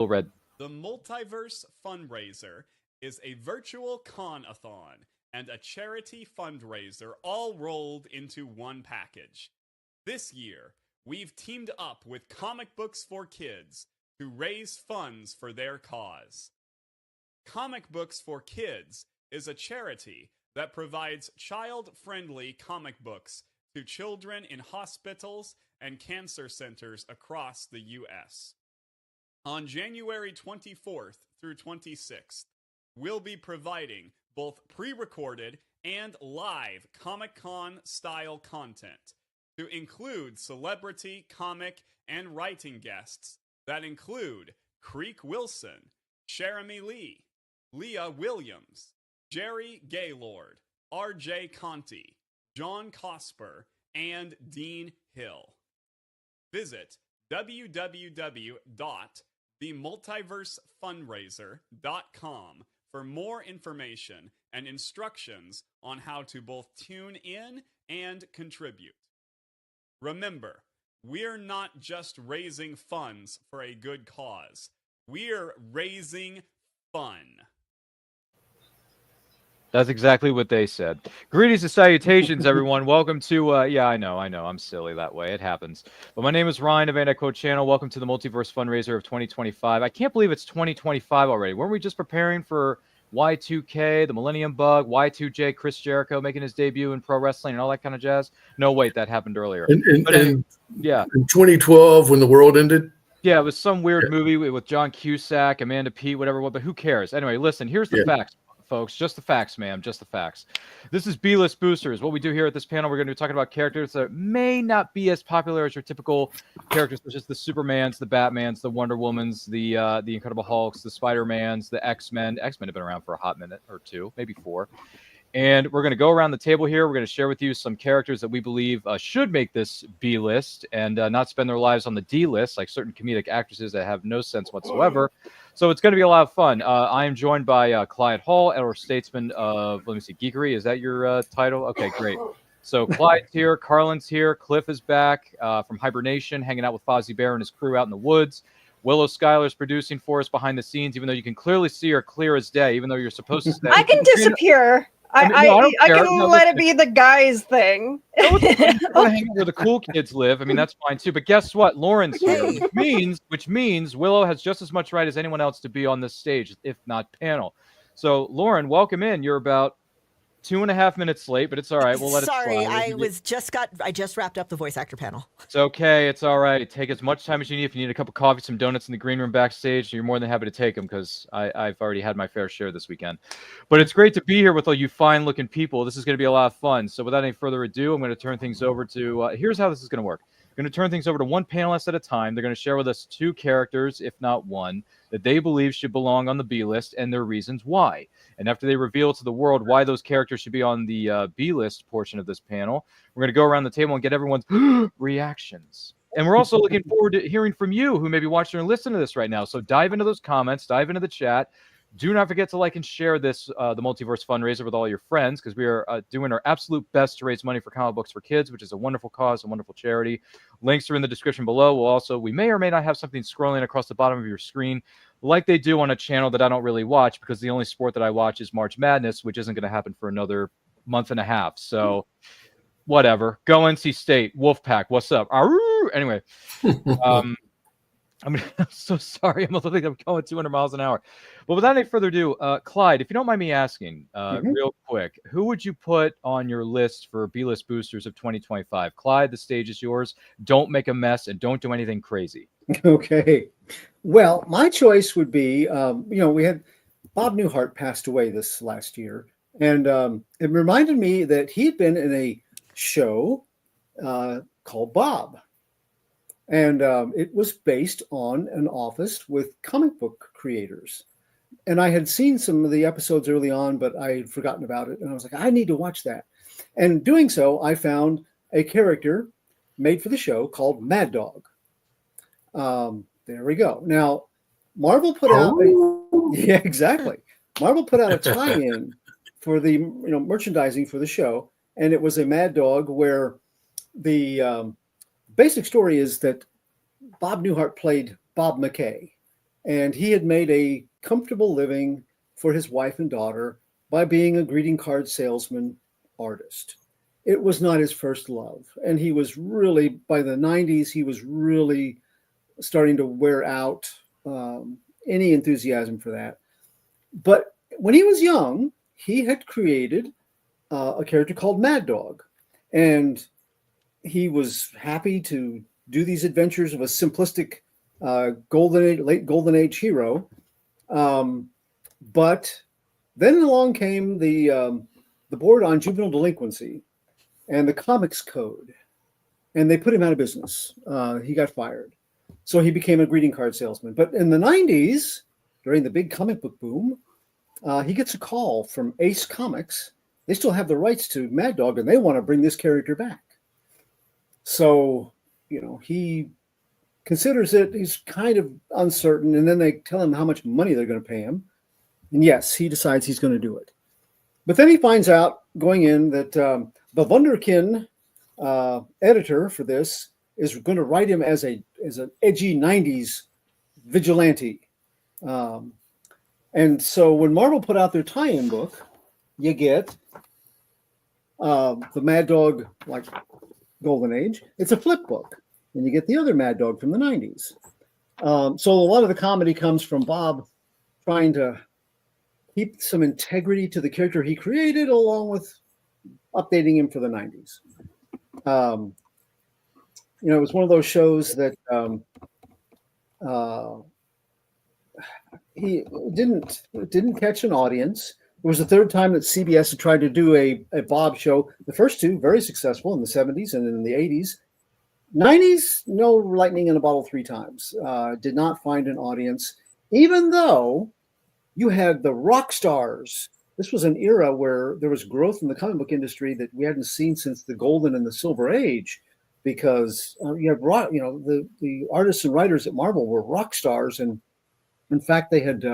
Red. The Multiverse Fundraiser is a virtual con-a-thon and a charity fundraiser all rolled into one package. This year, we've teamed up with Comic Books for Kids to raise funds for their cause. Comic Books for Kids is a charity that provides child-friendly comic books to children in hospitals and cancer centers across the U.S. On January 24th through 26th, we'll be providing both pre-recorded and live Comic-Con style content to include celebrity, comic, and writing guests that include Creek Wilson, Jeremy Lee, Leah Williams, Jerry Gaylord, R.J. Conti, John Cosper, and Dean Hill. Visit www.themultiversefundraiser.com for more information and instructions on how to both tune in and contribute. Remember, we're not just raising funds for a good cause. We're raising fun. That's exactly what they said. Greetings and salutations, everyone. Welcome to, yeah, I know, I'm silly that way. It happens. But my name is Ryan of Antiquote Channel. Welcome to the Multiverse Fundraiser of 2025. I can't believe it's 2025 already. Weren't we just preparing for Y2K, the Millennium Bug, Y2J, Chris Jericho making his debut in pro wrestling and all that kind of jazz? No, wait, that happened earlier. Yeah. In 2012, when the world ended? Yeah, it was some weird movie with John Cusack, Amanda Peet, whatever, but who cares? Anyway, listen, here's the facts. Folks, just the facts, ma'am, just the facts. This is B-list boosters. What we do here at this panel, we're going to be talking about characters that may not be as popular as your typical characters, such as the Supermans, the Batmans, the Wonder Womans, the Incredible Hulks, the Spider-Mans, the X-Men. X-Men have been around for a hot minute or two, maybe 4. And we're going to go around the table here. We're going to share with you some characters that we believe should make this B-list and not spend their lives on the D-list, like certain comedic actresses that have no sense whatsoever. So it's going to be a lot of fun. I am joined by Clyde Hall, Elder Statesman of, let me see, Geekery. Is that your title? Okay, great. So Clyde's here, Carlin's here, Cliff is back from hibernation, hanging out with Fozzie Bear and his crew out in the woods. Willow Schuyler's producing for us behind the scenes, even though you can clearly see her clear as day, even though you're supposed to stay. I can disappear. I can let it be the guys thing. I want to hang out where the cool kids live. I mean, that's fine too. But guess what? Lauren's here, which means Willow has just as much right as anyone else to be on this stage, if not panel. So, Lauren, welcome in. You're about 2.5 minutes late, but it's all right. We'll let it slide. Sorry, I just wrapped up the voice actor panel. It's okay. It's all right. Take as much time as you need. If you need a cup of coffee, some donuts in the green room backstage, you're more than happy to take them because I've already had my fair share this weekend. But it's great to be here with all you fine-looking people. This is going to be a lot of fun. So without any further ado, I'm going to turn things over to here's how this is going to work. I'm going to turn things over to one panelist at a time. They're going to share with us 2 characters, if not one, that they believe should belong on the B list and their reasons why. And after they reveal to the world why those characters should be on the B list portion of this panel, we're going to go around the table and get everyone's reactions. And we're also looking forward to hearing from you who may be watching or listening to this right now. So dive into those comments, dive into the chat. Do not forget to like and share this, the Multiverse Fundraiser with all your friends, because we are doing our absolute best to raise money for Comic Books for Kids, which is a wonderful cause, a wonderful charity. Links are in the description below. We may or may not have something scrolling across the bottom of your screen like they do on a channel that I don't really watch, because the only sport that I watch is March Madness, which isn't going to happen for another month and a half. So whatever. Go NC State. Wolfpack. What's up? Arroo! Anyway. I'm so sorry. I'm going 200 miles an hour. But without any further ado, Clyde, if you don't mind me asking, real quick, who would you put on your list for B-list boosters of 2025? Clyde, the stage is yours. Don't make a mess and don't do anything crazy. Okay. Well, my choice would be, we had Bob Newhart passed away this last year, and it reminded me that he had been in a show called Bob. And it was based on an office with comic book creators. And I had seen some of the episodes early on, but I had forgotten about it. And I was like, I need to watch that. And doing so, I found a character made for the show called Mad Dog. There we go. Now, Marvel put out Marvel put out a tie-in for the merchandising for the show. And it was a Mad Dog where the basic story is that Bob Newhart played Bob McKay, and he had made a comfortable living for his wife and daughter by being a greeting card salesman artist. It was not his first love. And he was really, by the 90s, he was really starting to wear out any enthusiasm for that. But when he was young, he had created a character called Mad Dog. And he was happy to do these adventures of a simplistic late Golden Age hero. But then along came the board on juvenile delinquency and the comics code, and they put him out of business. He got fired. So he became a greeting card salesman. But in the 90s, during the big comic book boom, he gets a call from Ace Comics. They still have the rights to Mad Dog, and they want to bring this character back. So, he considers it. He's kind of uncertain, and then they tell him how much money they're going to pay him. And yes, he decides he's going to do it. But then he finds out going in that the Wunderkind editor for this is going to write him as an edgy 90s vigilante. And so when Marvel put out their tie-in book, you get the Mad Dog, like Golden Age. It's a flip book. And you get the other Mad Dog from the 90s. So a lot of the comedy comes from Bob trying to keep some integrity to the character he created, along with updating him for the 90s. It was one of those shows that he didn't catch an audience. It was the third time that CBS had tried to do a Bob show. The first two, very successful in the 70s and in the 80s. 90s, no lightning in a bottle 3 times. Did not find an audience, even though you had the rock stars. This was an era where there was growth in the comic book industry that we hadn't seen since the Golden and the Silver Age, because you had the artists and writers at Marvel were rock stars, and in fact they had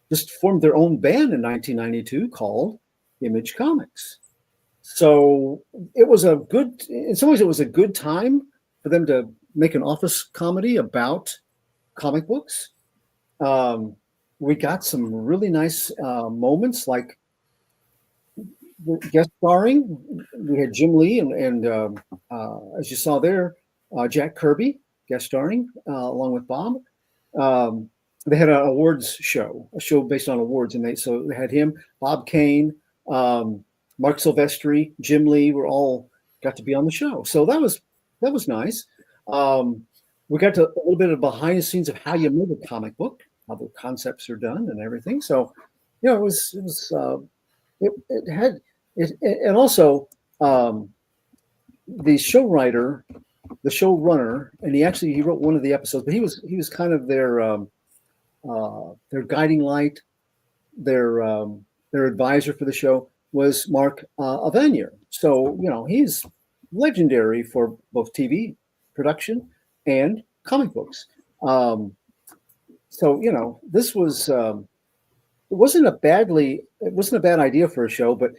just formed their own band in 1992 called Image Comics. So it was in some ways, it was a good time for them to make an office comedy about comic books. We got some really nice moments, like guest starring. We had Jim Lee and as you saw there, Jack Kirby guest starring along with Bob. They had an awards show, a show based on awards, and they had him, Bob Kane, Mark Silvestri, Jim Lee were all got to be on the show. So that was nice. We got to a little bit of behind the scenes of how you make a comic book, how the concepts are done and everything. So, it and also the showrunner, and he wrote one of the episodes, but he was kind of their guiding light, their advisor for the show was Mark Avanier. So, he's legendary for both TV production and comic books. So, this was it wasn't a bad idea for a show, but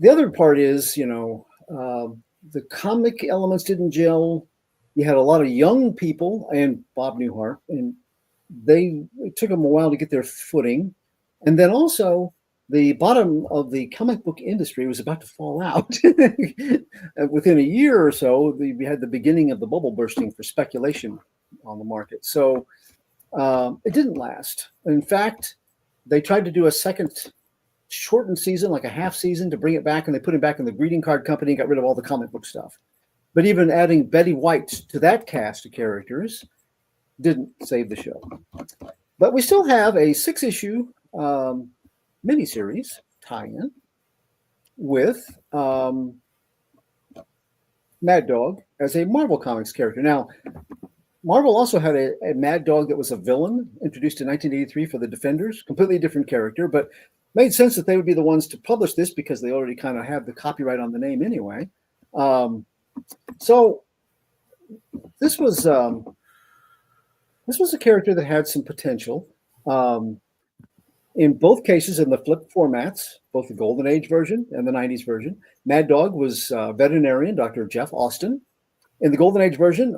the other part is, the comic elements didn't gel. You had a lot of young people and Bob Newhart, and it took them a while to get their footing. And then also the bottom of the comic book industry was about to fall out. Within a year or so, we had the beginning of the bubble bursting for speculation on the market. So it didn't last. In fact, they tried to do a second shortened season, like a half season, to bring it back, and they put him back in the greeting card company and got rid of all the comic book stuff. But even adding Betty White to that cast of characters didn't save the show. But we still have a 6-issue miniseries tie-in with Mad Dog as a Marvel Comics character. Now, Marvel also had a Mad Dog that was a villain introduced in 1983 for the Defenders, completely different character, but made sense that they would be the ones to publish this because they already kind of have the copyright on the name anyway. So this was a character that had some potential. In both cases, in the flip formats, both the Golden Age version and the 90s version, Mad Dog was veterinarian, Dr. Jeff Austin. In the Golden Age version,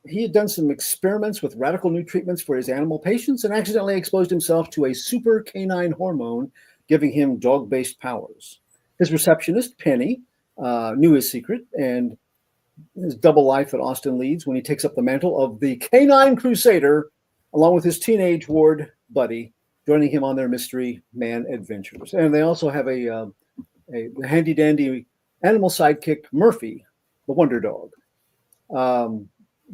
he had done some experiments with radical new treatments for his animal patients and accidentally exposed himself to a super canine hormone, giving him dog-based powers. His receptionist, Penny, knew his secret and his double life that Austin leads when he takes up the mantle of the canine crusader, along with his teenage ward buddy, joining him on their mystery man adventures. And they also have a handy-dandy animal sidekick, Murphy, the wonder dog.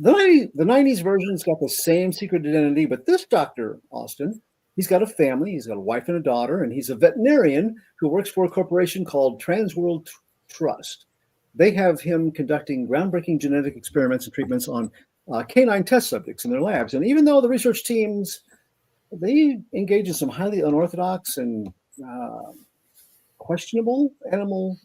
The 90s version's got the same secret identity, but this Dr. Austin, he's got a family, he's got a wife and a daughter, and he's a veterinarian who works for a corporation called Transworld Trust. They have him conducting groundbreaking genetic experiments and treatments on canine test subjects in their labs. And even though the research teams, they engage in some highly unorthodox and questionable animal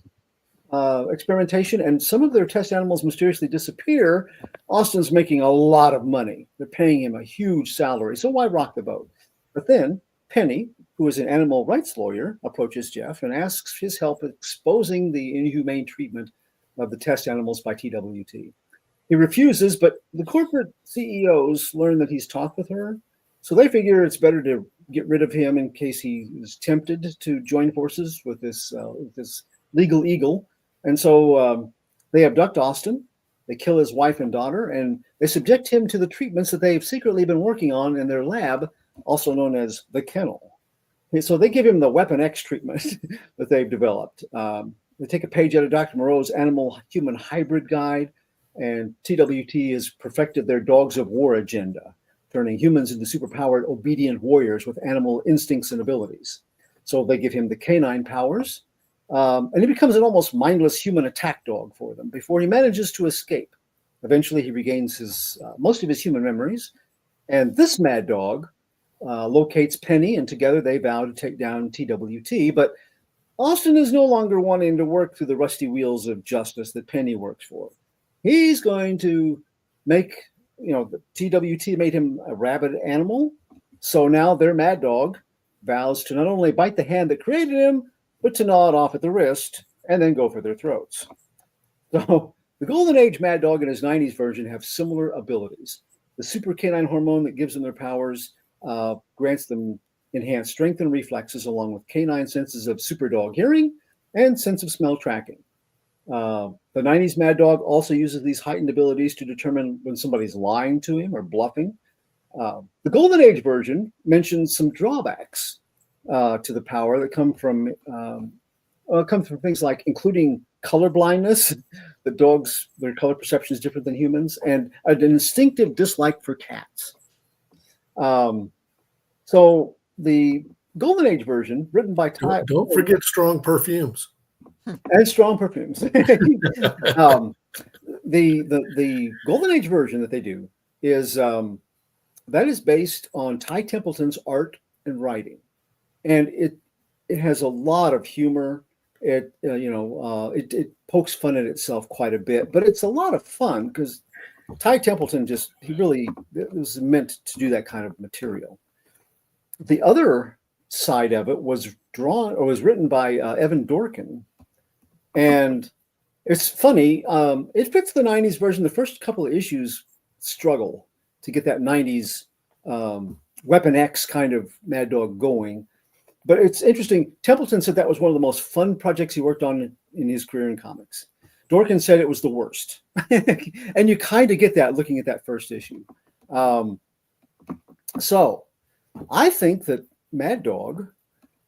experimentation, and some of their test animals mysteriously disappear, Austin's making a lot of money. They're paying him a huge salary, so why rock the boat? But then Penny, who is an animal rights lawyer, approaches Jeff and asks his help exposing the inhumane treatment of the test animals by TWT. He refuses, but the corporate CEOs learn that he's talked with her, so they figure it's better to get rid of him in case he is tempted to join forces with this legal eagle. And so they abduct Austin, they kill his wife and daughter, and they subject him to the treatments that they've secretly been working on in their lab, also known as the kennel. And so they give him the Weapon X treatment that they've developed. They take a page out of Dr. Moreau's Animal-Human Hybrid Guide, and TWT has perfected their Dogs of War agenda, turning humans into superpowered, obedient warriors with animal instincts and abilities. So they give him the canine powers, and he becomes an almost mindless human attack dog for them before he manages to escape. Eventually, he regains most of his human memories, and this mad dog locates Penny, and together they vow to take down TWT. But Austin is no longer wanting to work through the rusty wheels of justice that Penny works for. He's going to make, the TWT made him a rabid animal, so now their mad dog vows to not only bite the hand that created him, but to gnaw it off at the wrist and then go for their throats. So the Golden Age Mad Dog and his 90s version have similar abilities. The super canine hormone that gives them their powers grants them enhanced strength and reflexes, along with canine senses of super dog hearing and sense of smell tracking. The 90s Mad Dog also uses these heightened abilities to determine when somebody's lying to him or bluffing. The Golden Age version mentions some drawbacks to the power that come from things like including color blindness. The dogs, their color perception is different than humans, and an instinctive dislike for cats. So the Golden Age version, written by Ty. Don't forget strong perfumes. And strong perfumes. The Golden Age version that they do is that is based on Ty Templeton's art and writing. And it has a lot of humor. It pokes fun at itself quite a bit, but it's a lot of fun because Ty Templeton it was meant to do that kind of material. The other side of it was written by Evan Dorkin, and it's funny. It fits the 90s version. The first couple of issues struggle to get that 90s Weapon X kind of Mad Dog going. But it's interesting. Templeton said that was one of the most fun projects he worked on in his career in comics. Dorkin said it was the worst. And you kind of get that looking at that first issue. So I think that Mad Dog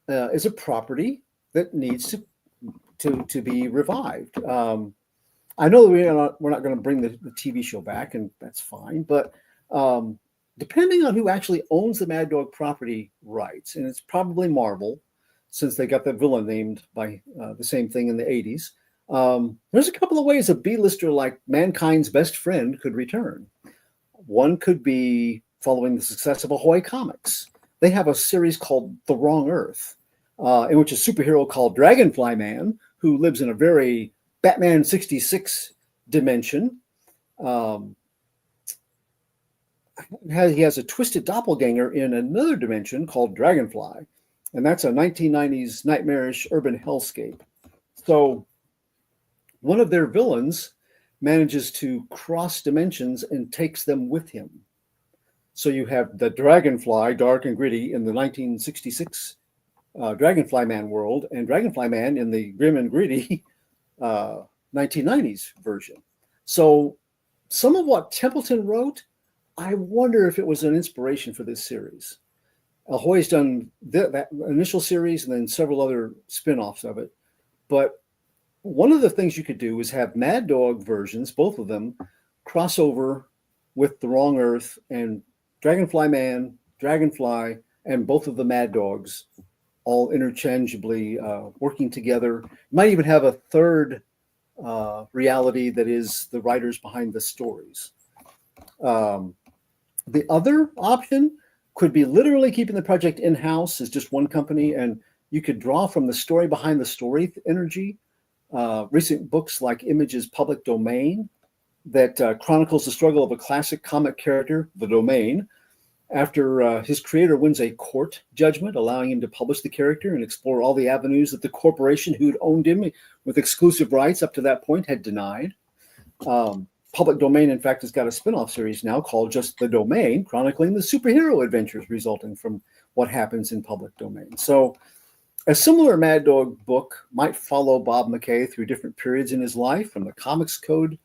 is a property that needs to be revived. I know that we're not going to bring the TV show back, and that's fine. But depending on who actually owns the Mad Dog property rights, and it's probably Marvel, since they got the villain named by the same thing in the 80s, there's a couple of ways a B-lister like Mankind's best friend could return. One could be following the success of Ahoy Comics. They have a series called The Wrong Earth, in which a superhero called Dragonfly Man, who lives in a very Batman 66 dimension, he has a twisted doppelganger in another dimension called Dragonfly, and that's a 1990s nightmarish urban hellscape. So one of their villains manages to cross dimensions and takes them with him. So you have the Dragonfly, dark and gritty, in the 1966 Dragonfly Man world, and Dragonfly Man in the grim and gritty 1990s version. So some of what Templeton wrote, I wonder if it was an inspiration for this series. Ahoy's done that initial series and then several other spin-offs of it. But one of the things you could do is have Mad Dog versions, both of them, cross over with The Wrong Earth and Dragonfly Man, Dragonfly, and both of the Mad Dogs all interchangeably working together. You might even have a third reality that is the writers behind the stories. The other option could be literally keeping the project in-house as just one company, and you could draw from the story behind the story energy. Recent books like Image's Public Domain that chronicles the struggle of a classic comic character, the Domain, after his creator wins a court judgment allowing him to publish the character and explore all the avenues that the corporation who'd owned him with exclusive rights up to that point had denied. Public Domain, in fact, has got a spin-off series now called just The Domain, chronicling the superhero adventures resulting from what happens in Public Domain. So a similar Mad Dog book might follow Bob McKay through different periods in his life, from the Comics Code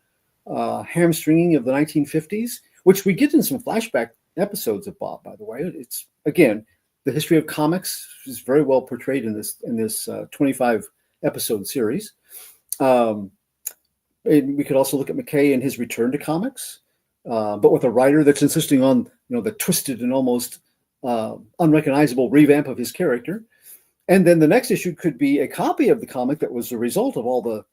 hamstringing of the 1950s, which we get in some flashback episodes of Bob, by the way. It's, again, the history of comics is very well portrayed in this 25 episode series. And we could also look at McKay and his return to comics, but with a writer that's insisting on the twisted and almost unrecognizable revamp of his character. And then the next issue could be a copy of the comic that was the result of all the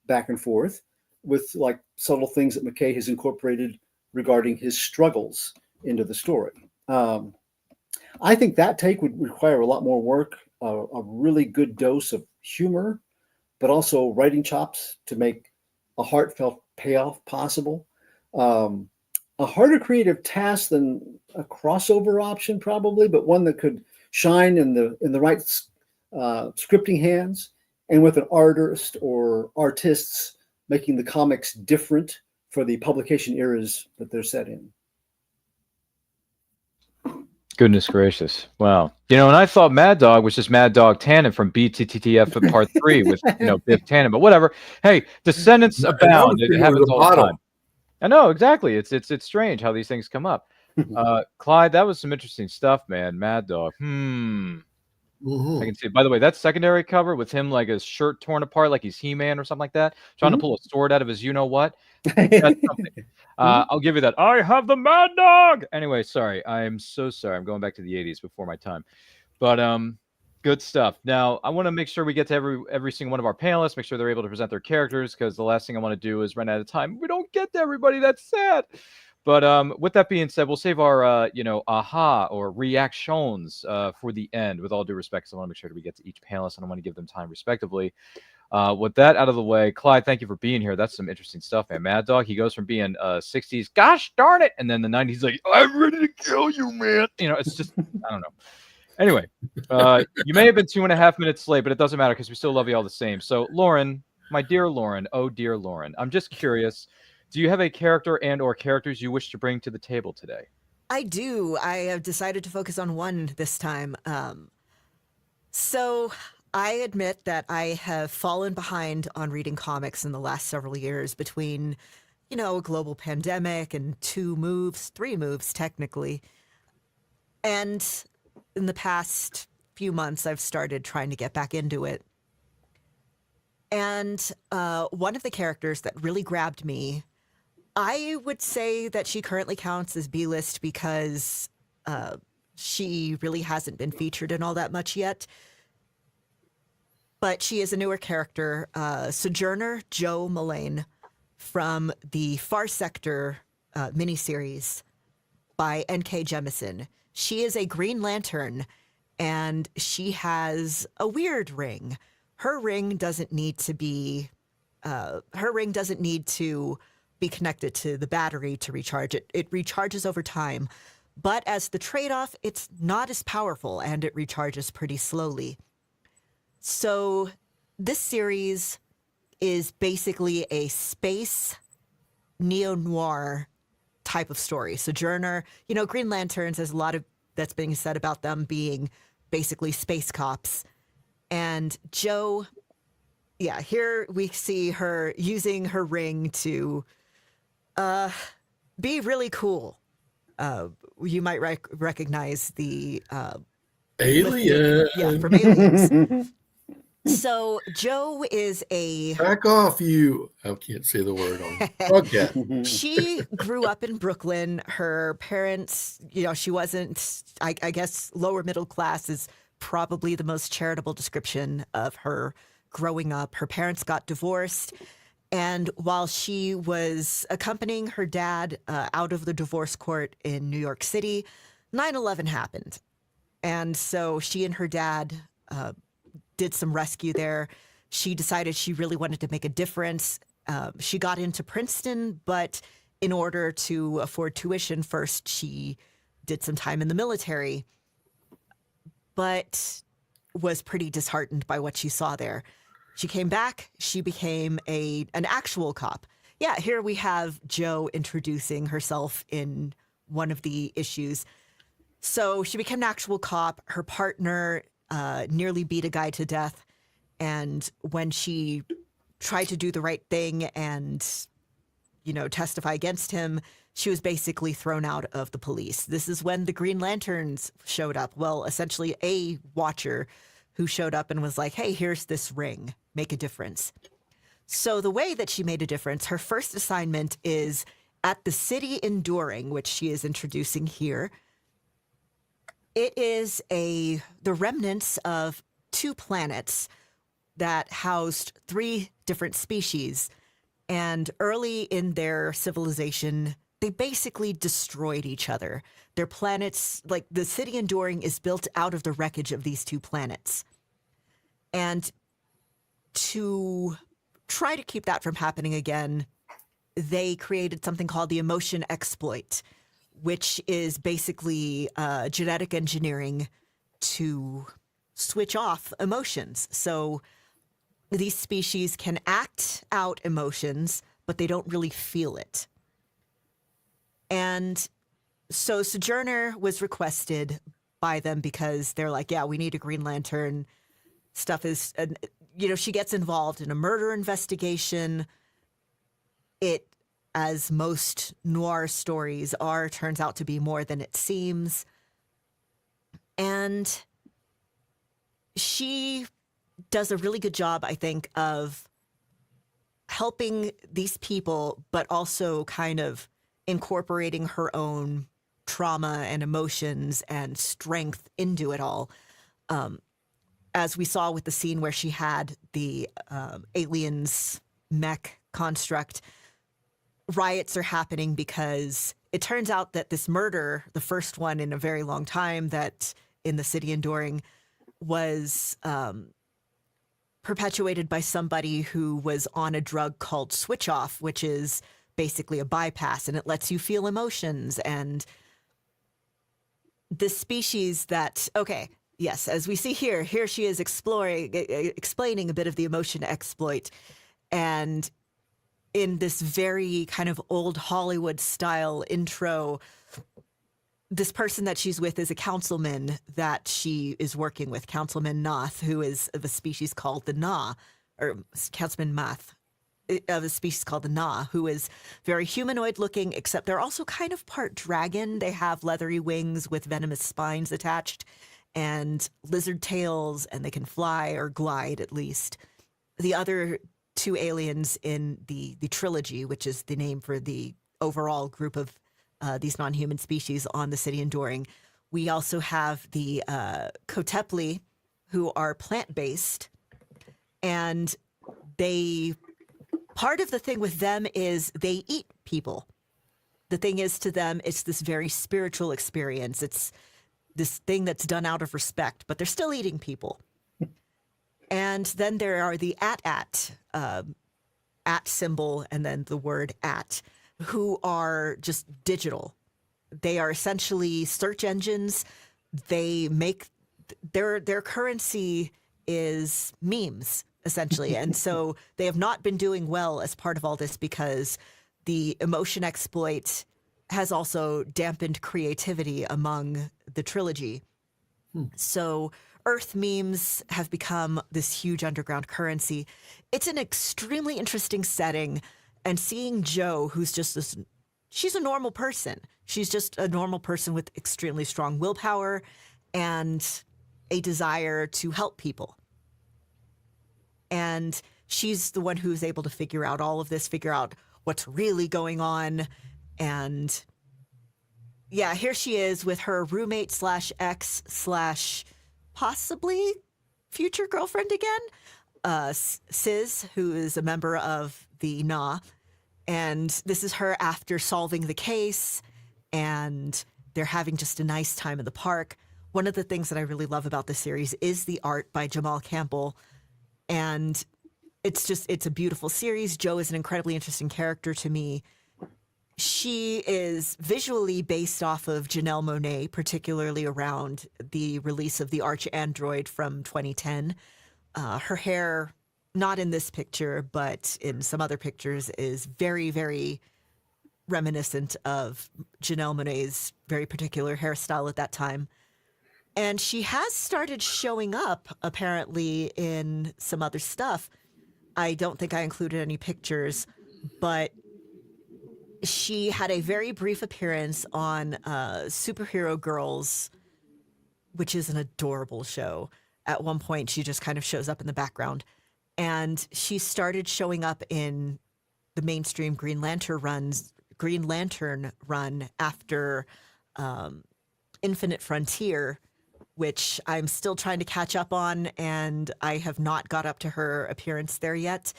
back and forth, with like subtle things that McKay has incorporated regarding his struggles into the story. I think that take would require a lot more work, a really good dose of humor, but also writing chops to make a heartfelt payoff possible. A harder creative task than a crossover option, probably, but one that could shine in the right scripting hands, and with an artist or artists making the comics different for the publication eras that they're set in. Goodness gracious. Wow. And I thought Mad Dog was just Mad Dog Tannen from BTTF Part 3 with, Biff Tannen, but whatever. Hey, descendants abound. It happens all the time. I know, exactly. It's strange how these things come up. Clyde, that was some interesting stuff, man. Mad Dog. Mm-hmm. I can see it. By the way, that secondary cover with him like his shirt torn apart like he's He-Man or something like that, trying to pull a sword out of his you-know-what. That's something. I'll give you that. I have the Mad Dog. Anyway, sorry. I'm so sorry. I'm going back to the 80s before my time. But good stuff. Now, I want to make sure we get to every single one of our panelists, make sure they're able to present their characters, because the last thing I want to do is run out of time. We don't get to everybody. That's sad. But with that being said, we'll save our, aha or reactions for the end, with all due respect, because I want to make sure that we get to each panelist, and I want to give them time respectively. With that out of the way, Clyde, thank you for being here. That's some interesting stuff, man. Mad Dog, he goes from being 60s, gosh darn it, and then the 90s, like, I'm ready to kill you, man. It's just, I don't know. Anyway, you may have been 2.5 minutes late, but it doesn't matter because we still love you all the same. So, Lauren, my dear Lauren, oh dear Lauren, I'm just curious. Do you have a character and or characters you wish to bring to the table today? I do. I have decided to focus on one this time. So I admit that I have fallen behind on reading comics in the last several years between, a global pandemic and 3 moves technically. And in the past few months, I've started trying to get back into it. And one of the characters that really grabbed me, I would say that she currently counts as B-list because she really hasn't been featured in all that much yet. But she is a newer character, Sojourner Jo Mullein, from the Far Sector miniseries by N.K. Jemisin. She is a Green Lantern, and she has a weird ring. Her ring doesn't need to be connected to the battery to recharge it. It recharges over time, but as the trade-off, it's not as powerful and it recharges pretty slowly. So this series is basically a space neo-noir type of story. Sojourner, Green Lanterns, there's a lot of that's being said about them being basically space cops. And Jo, here we see her using her ring to be really cool. You might recognize the Alien. from Aliens. So Jo is a Back off, you. I can't say the word on broadcast. she grew up in Brooklyn. Her parents, she wasn't, I guess lower middle class is probably the most charitable description of her growing up. Her parents got divorced. And while she was accompanying her dad out of the divorce court in New York City, 9/11 happened. And so she and her dad did some rescue there. She decided she really wanted to make a difference. She got into Princeton, but in order to afford tuition first, she did some time in the military, but was pretty disheartened by what she saw there. She came back. She became an actual cop. Yeah, here we have Jo introducing herself in one of the issues. So she became an actual cop. Her partner nearly beat a guy to death. And when she tried to do the right thing and, testify against him, she was basically thrown out of the police. This is when the Green Lanterns showed up. Well, essentially a watcher who showed up and was like, hey, here's this ring. Make a difference. So the way that she made a difference, her first assignment is at the city Enduring, which she is introducing here. It is the remnants of 2 planets that housed 3 different species. And early in their civilization, they basically destroyed each other. Their planets, like the city Enduring, is built out of the wreckage of these 2 planets. And to try to keep that from happening again, they created something called the emotion exploit, which is basically genetic engineering to switch off emotions. So these species can act out emotions, but they don't really feel it. And so Sojourner was requested by them because they're like, yeah, we need a Green Lantern. Stuff is, she gets involved in a murder investigation. It, as most noir stories are, turns out to be more than it seems. And she does a really good job, I think, of helping these people, but also kind of incorporating her own trauma and emotions and strength into it all. As we saw with the scene where she had the aliens mech construct, riots are happening because it turns out that this murder, the first one in a very long time that in the city Enduring, was perpetuated by somebody who was on a drug called Switch Off, which is basically a bypass, and it lets you feel emotions. And this species that, yes, as we see here she is explaining a bit of the emotion exploit. And in this very kind of old Hollywood style intro, this person that she's with is a councilman that she is working with, Councilman Noth, who is of a species called the Na, or Councilman Math, of a species called the Na, who is very humanoid looking, except they're also kind of part dragon. They have leathery wings with venomous spines attached and lizard tails, and they can fly or glide at least. The other 2 aliens in the trilogy, which is the name for the overall group of these non-human species on the city Enduring. We also have the Kotepli, who are plant-based, and part of the thing with them is they eat people. The thing is, to them, it's this very spiritual experience. It's this thing that's done out of respect, but they're still eating people. And then there are the at symbol, and then the word at, who are just digital. They are essentially search engines. They make their currency is memes, essentially. And so they have not been doing well as part of all this because the emotion exploit has also dampened creativity among the trilogy. So Earth memes have become this huge underground currency. It's an extremely interesting setting, and seeing Jo, who's just this, she's a normal person. She's just a normal person with extremely strong willpower and a desire to help people. And she's the one who's able to figure out all of this, figure out what's really going on. And yeah, here she is with her roommate slash ex slash possibly future girlfriend again, Sis, who is a member of the Na. And this is her after solving the case, and they're having just a nice time in the park. One of the things that I really love about this series is the art by Jamal Campbell. And it's a beautiful series. Jo is an incredibly interesting character to me. She is visually based off of Janelle Monáe, particularly around the release of the Arch Android from 2010. Her hair, not in this picture, but in some other pictures, is very, very reminiscent of Janelle Monáe's very particular hairstyle at that time. And she has started showing up, apparently, in some other stuff. I don't think I included any pictures, but she had a very brief appearance on Superhero Girls, which is an adorable show. At one point, she just kind of shows up in the background. And she started showing up in the mainstream Green Lantern run after Infinite Frontier, which I'm still trying to catch up on, and I have not got up to her appearance there yet.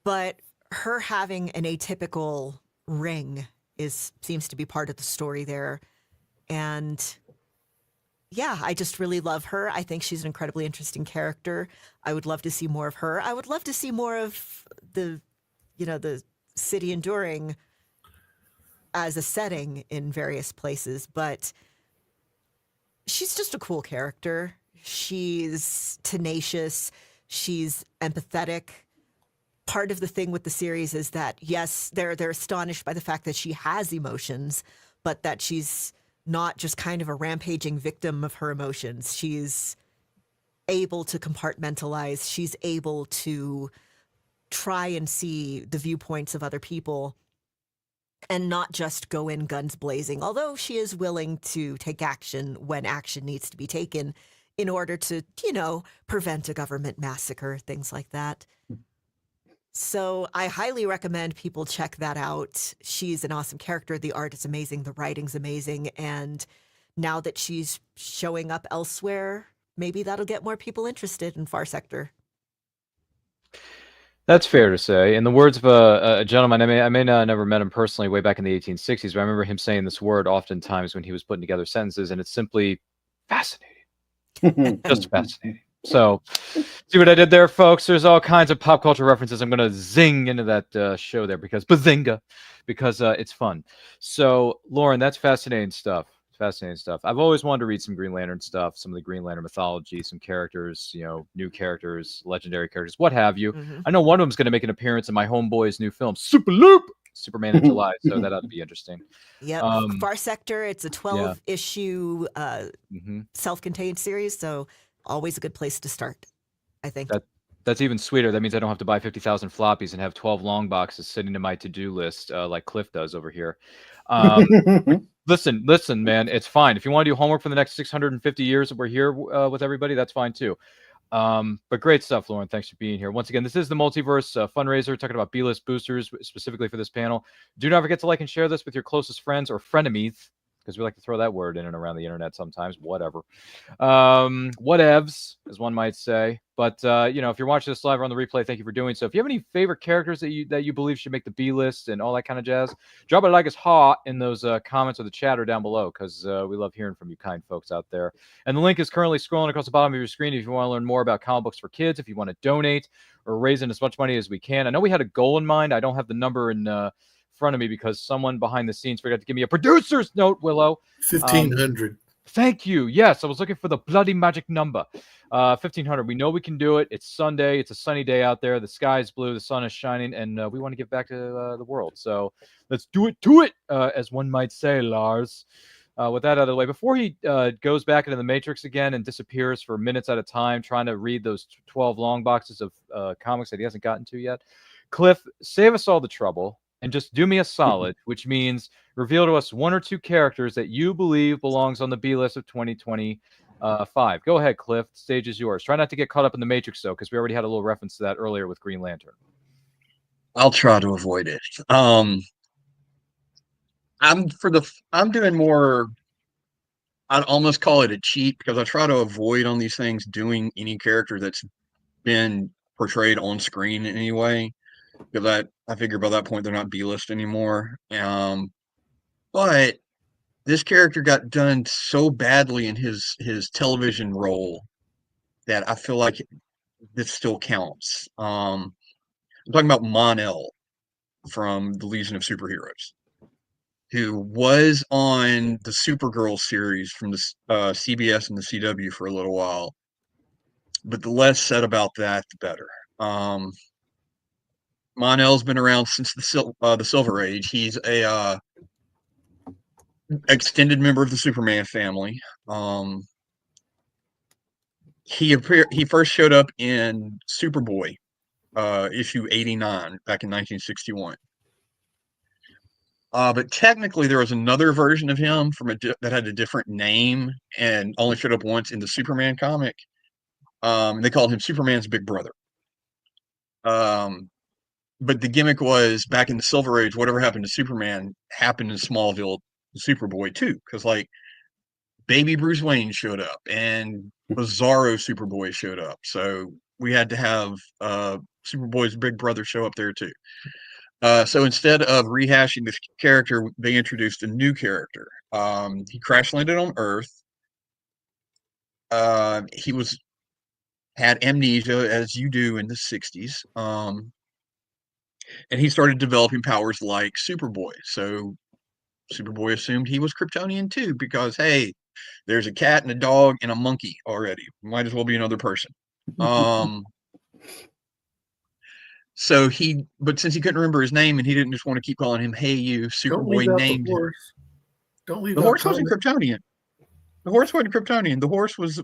But her having an atypical ring seems to be part of the story there. And yeah, I just really love her. I think she's an incredibly interesting character. I would love to see more of her. I would love to see more of the city enduring as a setting in various places, but she's just a cool character. She's tenacious. She's empathetic. Part of the thing with the series is that, yes, they're astonished by the fact that she has emotions, but that she's not just kind of a rampaging victim of her emotions. She's able to compartmentalize. She's able to try and see the viewpoints of other people and not just go in guns blazing, although she is willing to take action when action needs to be taken in order to, prevent a government massacre, things like that. So I highly recommend people check that out. She's an awesome character. The art is amazing. The writing's amazing. And now that she's showing up elsewhere, maybe that'll get more people interested in Far Sector. That's fair to say. In the words of a gentleman, I may not have never met him personally way back in the 1860s, but I remember him saying this word oftentimes when he was putting together sentences, and it's simply fascinating. Just fascinating. So, see what I did there, folks? There's all kinds of pop culture references. I'm going to zing into that show there because it's fun. So, Lauren, that's fascinating stuff. Fascinating stuff. I've always wanted to read some Green Lantern stuff, some of the Green Lantern mythology, some characters, new characters, legendary characters, what have you. Mm-hmm. I know one of them is going to make an appearance in my homeboy's new film, Superman in July, so that ought to be interesting. Yep. Far Sector, it's a 12-issue self-contained series, so always a good place to start, I think. That's even sweeter. That means I don't have to buy 50,000 floppies and have 12 long boxes sitting in my to-do list like Cliff does over here. Listen, man, it's fine. If you want to do homework for the next 650 years that we're here with everybody, that's fine too. But great stuff, Lauren. Thanks for being here. Once again, this is the Multiverse fundraiser, talking about B-list boosters specifically for this panel. Do not forget to like and share this with your closest friends or frenemies, because we like to throw that word in and around the internet sometimes. Whatever. Whatevs, as one might say. But, if you're watching this live or on the replay, thank you for doing so. If you have any favorite characters that you believe should make the B list and all that kind of jazz, drop it like it's hot in those comments or the chat or down below, because we love hearing from you kind folks out there. And the link is currently scrolling across the bottom of your screen if you want to learn more about comic books for kids, if you want to donate or raise in as much money as we can. I know we had a goal in mind. I don't have the number in front of me because someone behind the scenes forgot to give me a producer's note, Willow. 1,500. Thank you. Yes, I was looking for the bloody magic number. 1500. We know we can do it. It's Sunday. It's a sunny day out there. The sky's blue. The sun is shining, and we want to give back to the world. So let's do it to it, as one might say, Lars. With that out of the way, before he goes back into the Matrix again and disappears for minutes at a time, trying to read those 12 long boxes of comics that he hasn't gotten to yet, Cliff, save us all the trouble and just do me a solid, which means reveal to us one or two characters that you believe belongs on the B list of 2025. Go ahead, Cliff. The stage is yours. Try not to get caught up in the Matrix, though, because we already had a little reference to that earlier with Green Lantern. I'll try to avoid it. I'm doing more. I'd almost call it a cheat because I try to avoid on these things doing any character that's been portrayed on screen in any way, because I figure by that point they're not B-list anymore. But this character got done so badly in his television role that I feel like this still counts. I'm talking about Mon-El from the Legion of Superheroes, who was on the Supergirl series from the CBS and the CW for a little while. But the less said about that, the better. Mon-El's been around since the Silver Age. He's a extended member of the Superman family. He first showed up in Superboy, issue 89 back in 1961. But technically, there was another version of him that had a different name and only showed up once in the Superman comic. They called him Superman's big brother. But the gimmick was, back in the Silver Age, whatever happened to Superman happened in Smallville, Superboy too, because like baby Bruce Wayne showed up and Bizarro Superboy showed up, so we had to have Superboy's big brother show up there too. So instead of rehashing this character, they introduced a new character. He crash landed on Earth. He had amnesia, as you do in the 60s. And he started developing powers like Superboy. So Superboy assumed he was Kryptonian too, because hey, there's a cat and a dog and a monkey already. Might as well be another person. But since he couldn't remember his name and he didn't just want to keep calling him Hey You, Superboy named him. Don't leave the horse wasn't Kryptonian. The horse wasn't Kryptonian. The horse was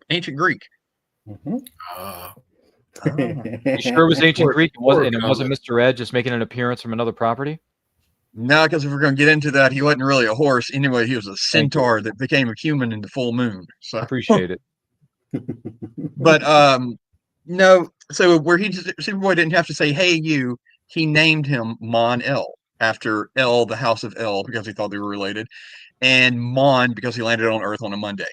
ancient Greek. Mm-hmm. You sure it was ancient Greek? It wasn't Mr. Ed just making an appearance from another property? No, because if we're going to get into that, he wasn't really a horse. Anyway, he was a centaur that became a human in the full moon. So appreciate it. But no, so where Superboy didn't have to say "Hey you," he named him Mon-El after El, the House of El, because he thought they were related, and Mon because he landed on Earth on a Monday.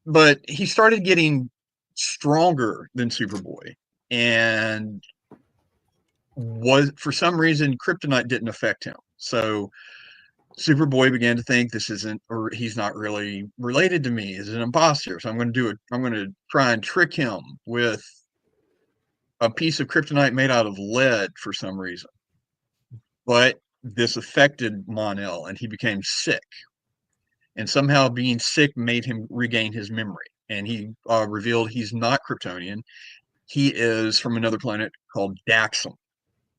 But he started getting stronger than Superboy, and for some reason Kryptonite didn't affect him. So Superboy began to think he's not really related to me. He's an imposter. So I'm going to try and trick him with a piece of kryptonite made out of lead for some reason. But this affected Mon-El and he became sick. And somehow being sick made him regain his memory. And he revealed he's not Kryptonian. He is from another planet called Daxam,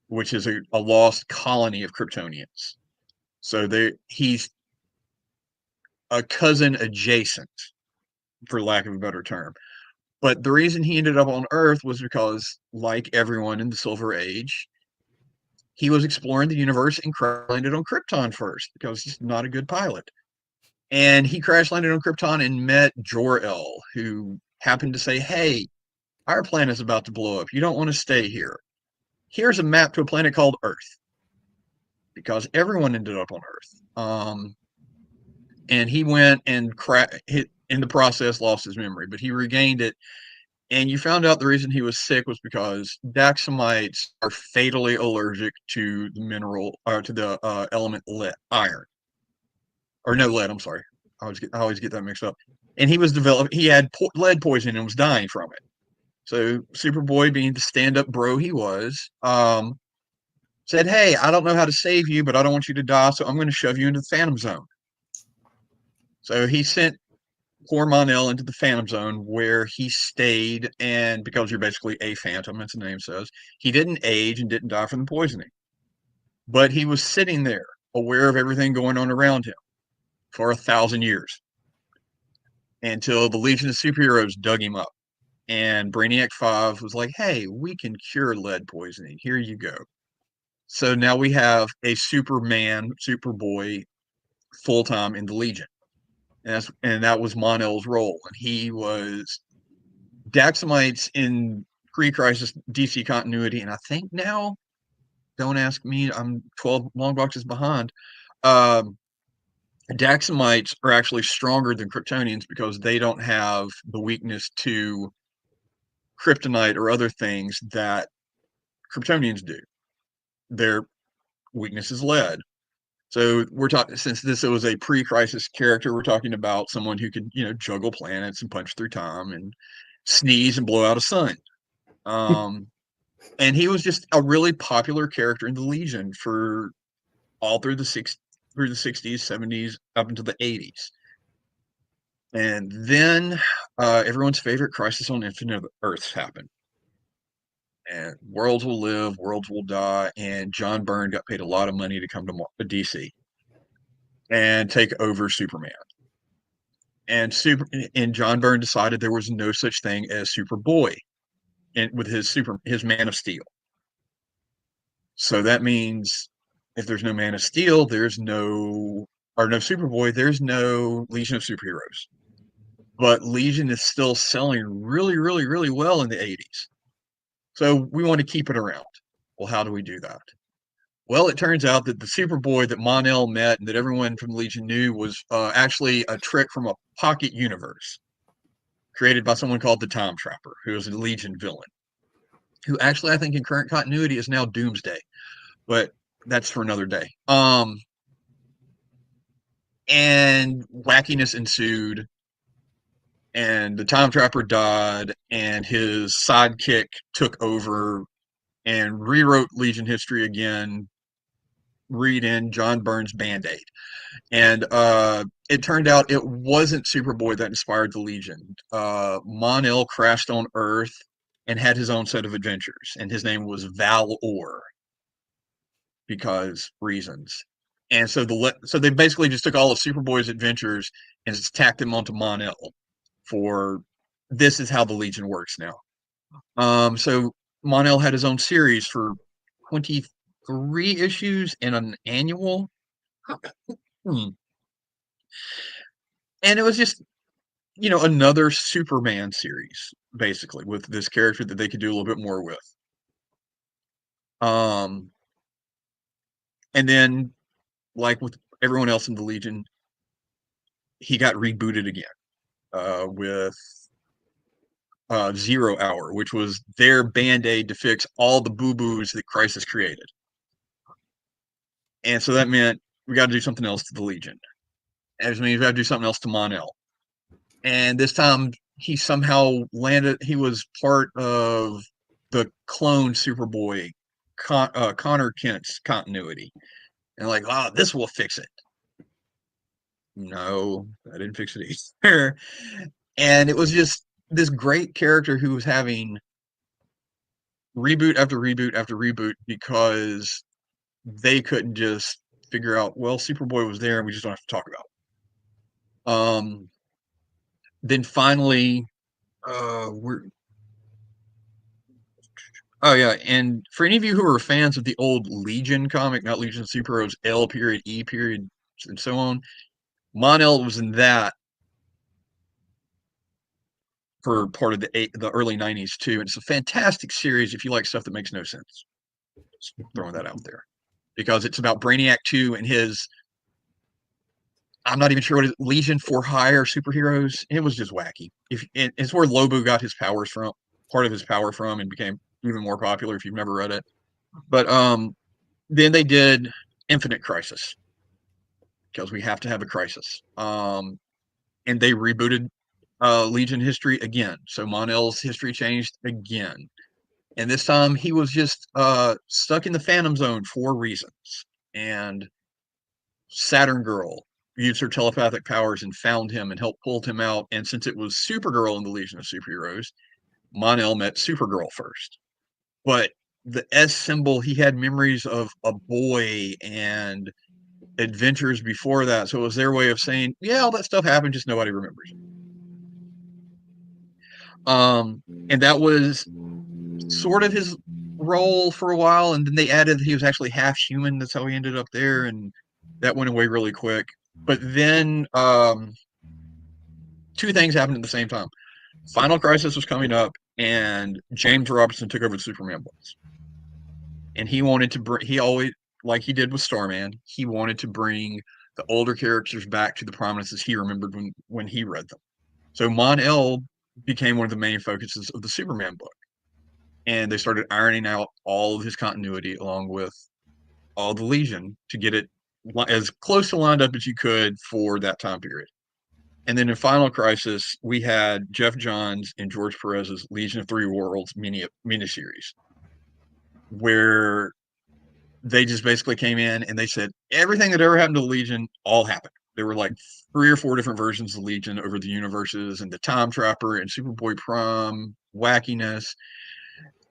which is a lost colony of Kryptonians. So he's a cousin adjacent, for lack of a better term. But the reason he ended up on Earth was because, like everyone in the Silver Age, he was exploring the universe and crash landed on Krypton first because he's not a good pilot. And he crash landed on Krypton and met Jor-El, who happened to say, hey, our planet's about to blow up. You don't want to stay here. Here's a map to a planet called Earth. Because everyone ended up on Earth. And he went and in the process lost his memory, but he regained it. And you found out the reason he was sick was because Daxamites are fatally allergic to the mineral, or to the element lead, iron. Or no, lead, I'm sorry. I always get that mixed up. And he had lead poisoning and was dying from it. So Superboy, being the stand-up bro he was, said, "Hey, I don't know how to save you, but I don't want you to die, so I'm going to shove you into the Phantom Zone." So he sent poor Mon-El into the Phantom Zone, where he stayed, and because you're basically a phantom, as the name says, he didn't age and didn't die from the poisoning. But he was sitting there, aware of everything going on around him, for 1,000 years, until the Legion of Superheroes dug him up. And Brainiac 5 was like, "Hey, we can cure lead poisoning. Here you go." So now we have a Superman, Superboy, full-time in the Legion. And that was Mon-El's role. And he was Daxamites in pre-crisis DC continuity, and I think now, don't ask me, I'm 12 long boxes behind. Daxamites are actually stronger than Kryptonians because they don't have the weakness to kryptonite or other things that Kryptonians do. Their weakness is lead. So we're talking, since this was a pre-crisis character, we're talking about someone who could, juggle planets and punch through time and sneeze and blow out a sun. And he was just a really popular character in the Legion for all through the 60s, 70s, up into the 80s. And then everyone's favorite Crisis on Infinite Earths happened. And worlds will live, worlds will die, and John Byrne got paid a lot of money to come to DC and take over Superman. And John Byrne decided there was no such thing as Superboy, and with his Man of Steel. So that means if there's no Man of Steel, there's no Superboy, there's no Legion of Superheroes. But Legion is still selling really, really, really well in the 80s. So we want to keep it around. Well, how do we do that? Well, it turns out that the Superboy that Mon-El met and that everyone from the Legion knew was actually a trick from a pocket universe created by someone called the Time Trapper, who is a Legion villain, who actually, I think in current continuity, is now Doomsday. But that's for another day. And wackiness ensued, and the Time Trapper died, and his sidekick took over and rewrote Legion history again. Read in John Byrne's Band-Aid. And it turned out it wasn't Superboy that inspired the Legion. Mon-El crashed on Earth and had his own set of adventures, and his name was Val-Or, because reasons. And so they basically just took all of Superboy's adventures and just tacked them onto Mon-El for this is how the Legion works now. So Mon-El had his own series for 23 issues and an annual. And it was just, another Superman series, basically, with this character that they could do a little bit more with. And then, like with everyone else in the Legion, he got rebooted again with Zero Hour, which was their Band-Aid to fix all the boo-boos that Crisis created. And so that meant we got to do something else to the Legion. As means we got to do something else to Mon-El. And this time he somehow landed, he was part of the clone Superboy, Connor Kent's continuity. And like, this will fix it. No, I didn't fix it either. And it was just this great character who was having reboot after reboot after reboot because they couldn't just figure out, well, Superboy was there and we just don't have to talk about it. Then finally, and for any of you who are fans of the old Legion comic, not Legion of Superheroes, L period, E period, and so on, Mon-El was in that for part of the early 90s too. And it's a fantastic series if you like stuff that makes no sense. Just throwing that out there. Because it's about Brainiac 2 and his, I'm not even sure what it is, Legion for Hire superheroes. It was just wacky. It's where Lobo got his powers from, part of his power from, and became even more popular if you've never read it. But then they did Infinite Crisis, because we have to have a crisis. And they rebooted Legion history again. So Mon-El's history changed again. And this time he was just stuck in the Phantom Zone for reasons. And Saturn Girl used her telepathic powers and found him and helped pull him out. And since it was Supergirl in the Legion of Superheroes, Mon-El met Supergirl first. But the S symbol, he had memories of a boy and adventures before that. So it was their way of saying, yeah, all that stuff happened, just nobody remembers. And that was sort of his role for a while, and then they added that he was actually half human. That's how he ended up there, and that went away really quick. But then two things happened at the same time. Final Crisis was coming up, and James Robinson took over the Superman books. And he wanted to bring, he always, like he did with Starman, he wanted to bring the older characters back to the prominences he remembered when he read them. So Mon-El became one of the main focuses of the Superman book. And they started ironing out all of his continuity along with all the Legion to get it as close to lined up as you could for that time period. And then in Final Crisis, we had Jeff Johns and George Perez's Legion of Three Worlds miniseries, where they just basically came in and they said everything that ever happened to the Legion all happened. There were like 3 or 4 different versions of the Legion over the universes, and the Time Trapper and Superboy Prom wackiness.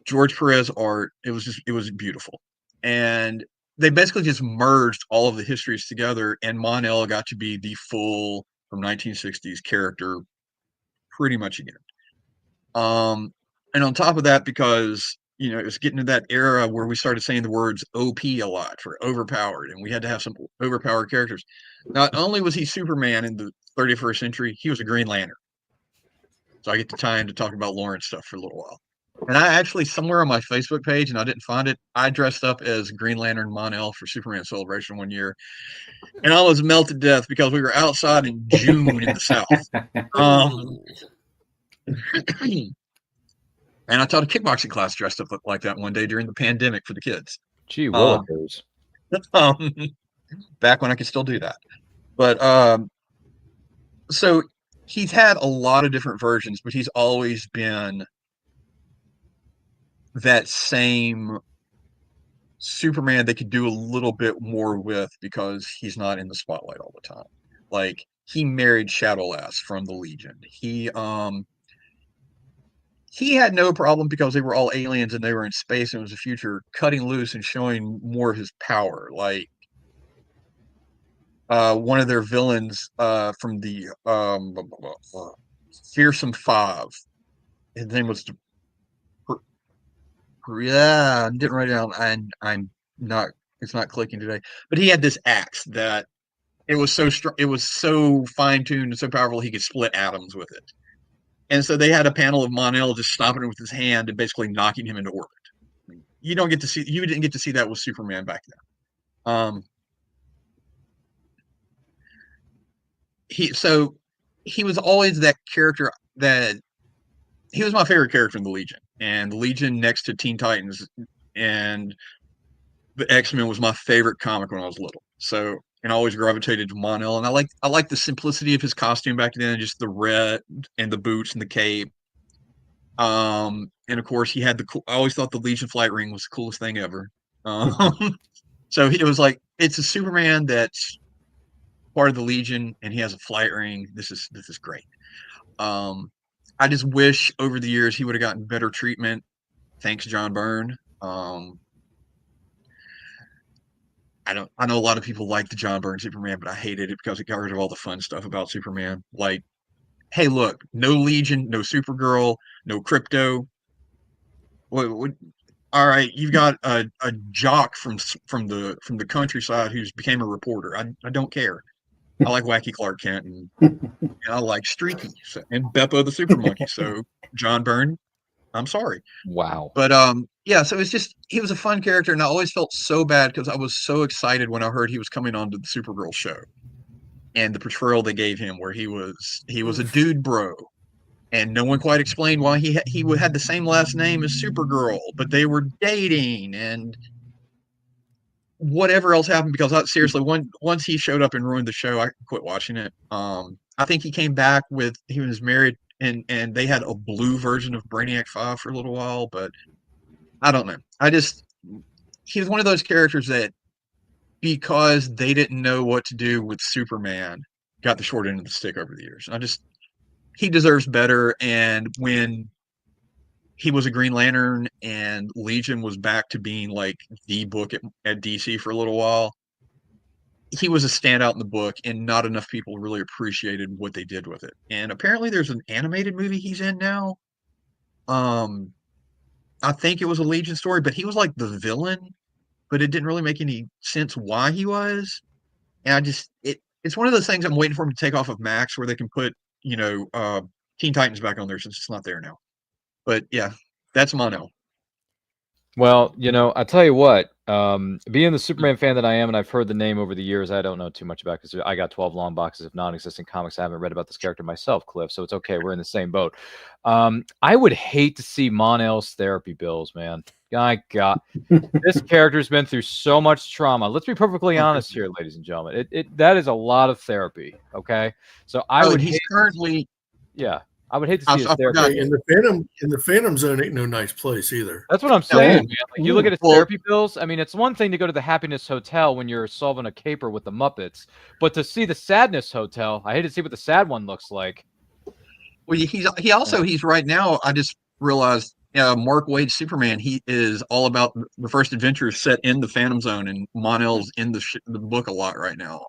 George Perez art, it was beautiful. And they basically just merged all of the histories together, and Mon-El got to be the full from 1960s character pretty much again. And on top of that, because it was getting to that era where we started saying the words OP a lot for overpowered, and we had to have some overpowered characters. Not only was he Superman in the 31st century, he was a Green Lantern. So I get the time to talk about Lawrence stuff for a little while. And I actually, somewhere on my Facebook page, and I didn't find it, I dressed up as Green Lantern Mon-El for Superman Celebration one year. And I was melted to death because we were outside in June in the South. And I taught a kickboxing class dressed up like that one day during the pandemic for the kids. Gee willikers. Back when I could still do that. But so he's had a lot of different versions, but he's always been that same Superman they could do a little bit more with because he's not in the spotlight all the time. Like, he married Shadowlass from the Legion. He had no problem because they were all aliens and they were in space and it was the future, cutting loose and showing more of his power. Like, one of their villains from the Fearsome Five, his name was I didn't write it down, and I'm not. It's not clicking today. But he had this axe that it was so strong, it was so fine tuned and so powerful he could split atoms with it. And so they had a panel of Mon-El just stopping him with his hand and basically knocking him into orbit. You didn't get to see that with Superman back then. He was always that character that he was my favorite character in the Legion. And the Legion next to Teen Titans and the X-Men was my favorite comic when I was little. So, and I always gravitated to Mon-El, and I like the simplicity of his costume back then, just the red and the boots and the cape. And of course he had I always thought the Legion flight ring was the coolest thing ever. So it was like, it's a Superman that's part of the Legion and he has a flight ring. This is great. I just wish over the years he would have gotten better treatment. Thanks, John Byrne. I know a lot of people like the John Byrne Superman, but I hated it because it got rid of all the fun stuff about Superman. Like, hey, look, no Legion, no Supergirl, no Crypto. All right, you've got a jock from the countryside who's became a reporter. I don't care. I like Wacky Clark Kent and I like Streaky and Beppo the Super Monkey. So John Byrne, I'm sorry. Wow. But yeah, so it's just, he was a fun character, and I always felt so bad because I was so excited when I heard he was coming on to the Supergirl show, and the portrayal they gave him, where he was a dude bro, and no one quite explained why he had the same last name as Supergirl, but they were dating and whatever else happened. Because seriously, once he showed up and ruined the show, I quit watching it. I think he came back he was married, and they had a blue version of Brainiac 5 for a little while, but I don't know. He's one of those characters that, because they didn't know what to do with Superman, got the short end of the stick over the years. He deserves better. And when he was a Green Lantern and Legion was back to being like the book at DC for a little while, he was a standout in the book, and not enough people really appreciated what they did with it. And apparently there's an animated movie he's in now. I think it was a Legion story, but he was like the villain, but it didn't really make any sense why he was. And it's one of those things I'm waiting for him to take off of Max, where they can put, Teen Titans back on there, since it's not there now. But yeah, that's Mono. Well, I tell you what, being the Superman fan that I am, and I've heard the name over the years, I don't know too much about, because I got 12 long boxes of non-existent comics. I haven't read about this character myself, Cliff, so it's okay. We're in the same boat. I would hate to see Mon-El's therapy bills, man. My God, this character's been through so much trauma. Let's be perfectly honest here, ladies and gentlemen. That is a lot of therapy, okay? So I would he's currently... Yeah. I would hate to see his therapy. In the Phantom Zone ain't no nice place either. That's what I'm saying, man. Like, you look at his therapy bills. I mean, it's one thing to go to the Happiness Hotel when you're solving a caper with the Muppets, but to see the Sadness Hotel, I hate to see what the sad one looks like. Well, he's right now. I just realized, Mark Waid's Superman. He is all about the first adventure set in the Phantom Zone, and Mon-El's in the book a lot right now.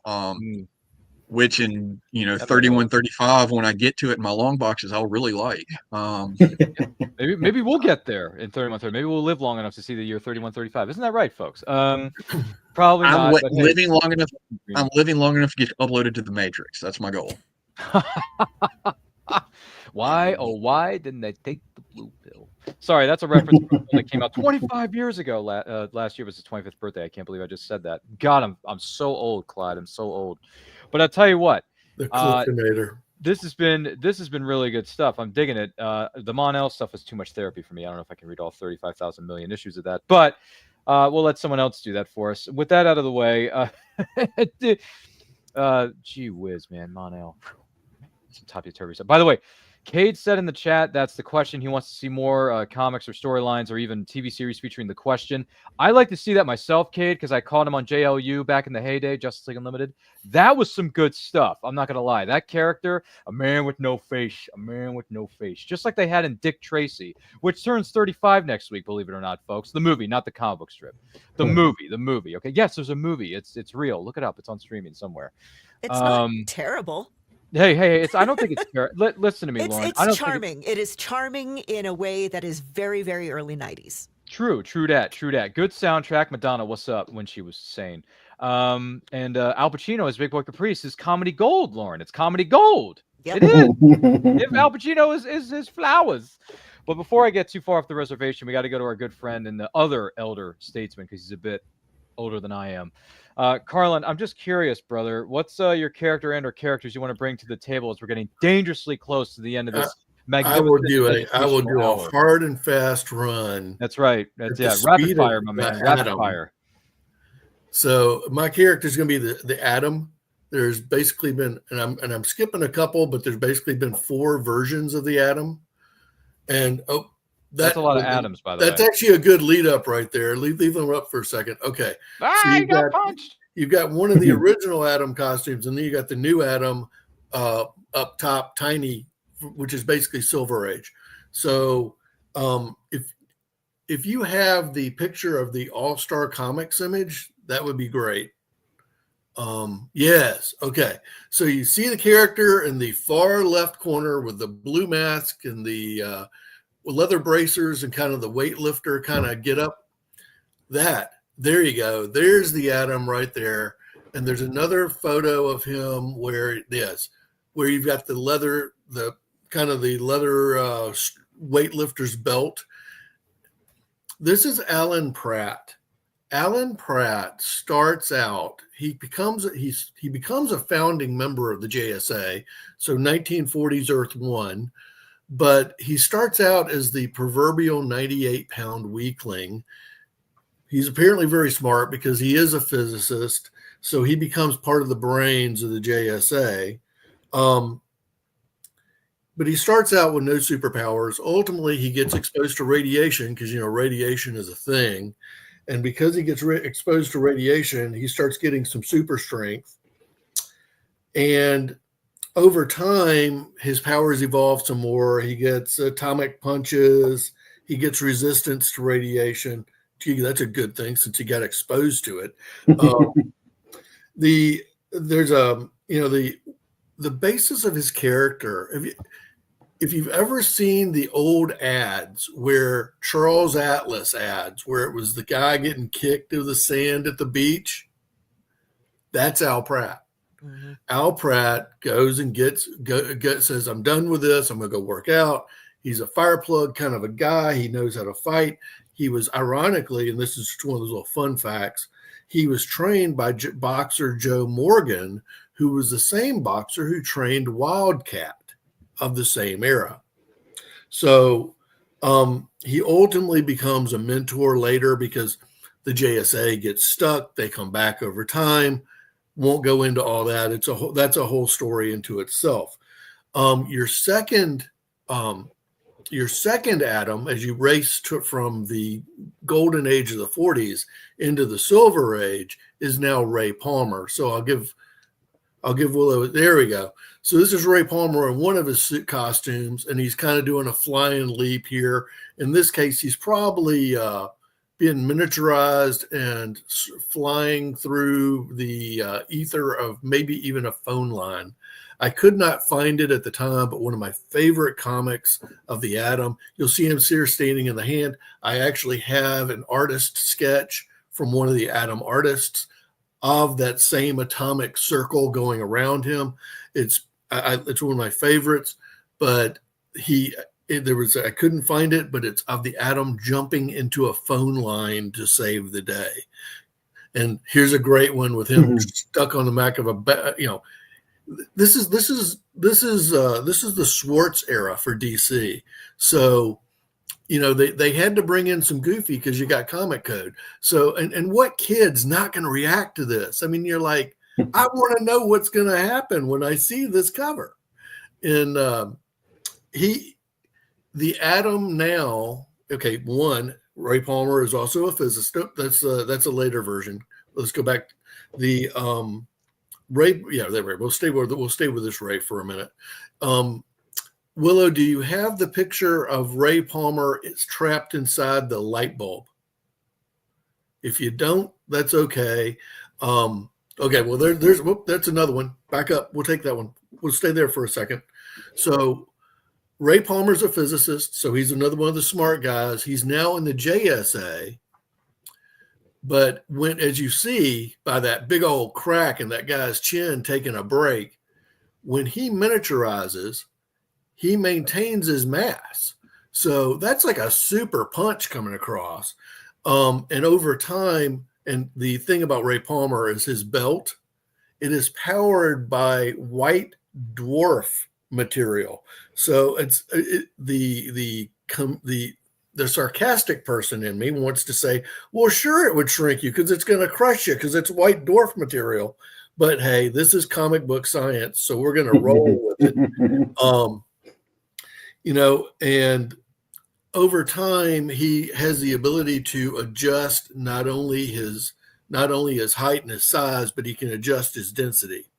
Which in 3135, when I get to it in my long boxes, I'll really like. Maybe we'll get there in 3130. Maybe we'll live long enough to see the year 3135. Isn't that right, folks? Probably not. Living long enough. I'm living long enough to get uploaded to the Matrix. That's my goal. Why didn't they take the blue pill? Sorry, that's a reference that came out 25 years ago. Last year was his 25th birthday. I can't believe I just said that. God, I'm so old, Clyde. I'm so old. But I'll tell you what, the Cliffinator. This has been really good stuff. I'm digging it. The Mon-El stuff is too much therapy for me. I don't know if I can read all 35,000 million issues of that, but we'll let someone else do that for us. With that out of the way, gee whiz, man, Mon-El. Some topsy-turvy stuff. By the way, Cade said in the chat that's the question. He wants to see more comics or storylines or even TV series featuring the Question. I like to see that myself, Cade, because I caught him on JLU back in the heyday, Justice League Unlimited. That was some good stuff. I'm not going to lie. That character, a man with no face, just like they had in Dick Tracy, which turns 35 next week, believe it or not, folks. The movie, not the comic book strip. The movie. Okay, yes, there's a movie. It's real. Look it up. It's on streaming somewhere. It's not terrible. Hey! I don't think it's fair. Listen to me, Lauren. It's charming. It is charming in a way that is very, very early 90s. True that. Good soundtrack. Madonna, what's up? When she was sane. And Al Pacino as Big Boy Caprice is comedy gold, Lauren. It's comedy gold. Yep. It is. If Al Pacino is his flowers. But before I get too far off the reservation, we got to go to our good friend and the other elder statesman, because he's a bit older than I am. Carlin, I'm just curious, brother. What's your character and or characters you want to bring to the table as we're getting dangerously close to the end of this I will do a hard and fast run. That's right. That's rapid fire, my man. Rapid fire. So my character is going to be the Atom. There's basically been, and I'm skipping a couple, but there's basically been 4 versions of the Atom, and that's a lot of Atoms, by the way. That's actually a good lead up right there. Leave them up for a second. Okay. So you got punched. You've got one of the original Atom costumes, and then you got the new Atom up top, tiny, which is basically Silver Age. So if you have the picture of the All-Star Comics image, that would be great. Yes. Okay. So you see the character in the far left corner with the blue mask and the leather bracers and kind of the weightlifter kind of get up. There you go. There's the Atom right there. And there's another photo of him where you've got the leather weightlifter's belt. This is Alan Pratt. Alan Pratt starts out, he becomes a founding member of the JSA, so 1940s Earth 1, but he starts out as the proverbial 98-pound weakling. He's apparently very smart because he is a physicist, so he becomes part of the brains of the JSA. but he starts out with no superpowers. Ultimately, he gets exposed to radiation because, radiation is a thing. And because he gets exposed to radiation, he starts getting some super strength. And over time, his powers evolve some more. He gets atomic punches. He gets resistance to radiation. Gee, that's a good thing since he got exposed to it. There's the basis of his character. If you've ever seen the old ads where Charles Atlas ads, where it was the guy getting kicked to the sand at the beach, that's Al Pratt. Mm-hmm. Al Pratt goes and says, I'm done with this. I'm going to go work out. He's a fire plug kind of a guy. He knows how to fight. He was, ironically, and this is one of those little fun facts, he was trained by boxer Joe Morgan, who was the same boxer who trained Wildcat of the same era. So he ultimately becomes a mentor later because the JSA gets stuck. They come back over time. Won't go into all that. That's a whole story into itself. Your second Adam, as you race from the golden age of the 40s into the silver age, is now Ray Palmer. So I'll give Willow. There we go. So this is Ray Palmer in one of his suit costumes, and he's kind of doing a flying leap here. In this case, he's probably being miniaturized and flying through the ether of maybe even a phone line. I could not find it at the time, but one of my favorite comics of the Atom, you'll see him here standing in the hand. I actually have an artist sketch from one of the Atom artists of that same atomic circle going around him. It's one of my favorites, but I couldn't find it, but it's of the Atom jumping into a phone line to save the day. And here's a great one with him stuck on the back of this is the Schwartz era for DC. So, they had to bring in some goofy because you got Comic Code. So, and what kid's not going to react to this? I mean, you're like, I want to know what's going to happen when I see this cover. And the Atom now, okay, one, Ray Palmer is also a physicist. That's a later version. Let's go back. The Ray, yeah, there we go. We'll stay with this Ray for a minute. Willow, do you have the picture of Ray Palmer? It's trapped inside the light bulb. If you don't, that's okay. Okay, well, that's another one. Back up. We'll take that one. We'll stay there for a second. So Ray Palmer's a physicist, so he's another one of the smart guys. He's now in the JSA. But as you see by that big old crack in that guy's chin taking a break, when he miniaturizes, he maintains his mass. So that's like a super punch coming across. And over time, and the thing about Ray Palmer is his belt. It is powered by white dwarf material. So the sarcastic person in me wants to say, well, sure, it would shrink you because it's going to crush you because it's white dwarf material. But hey, this is comic book science, so we're going to roll with it. And over time, he has the ability to adjust not only his height and his size, but he can adjust his density.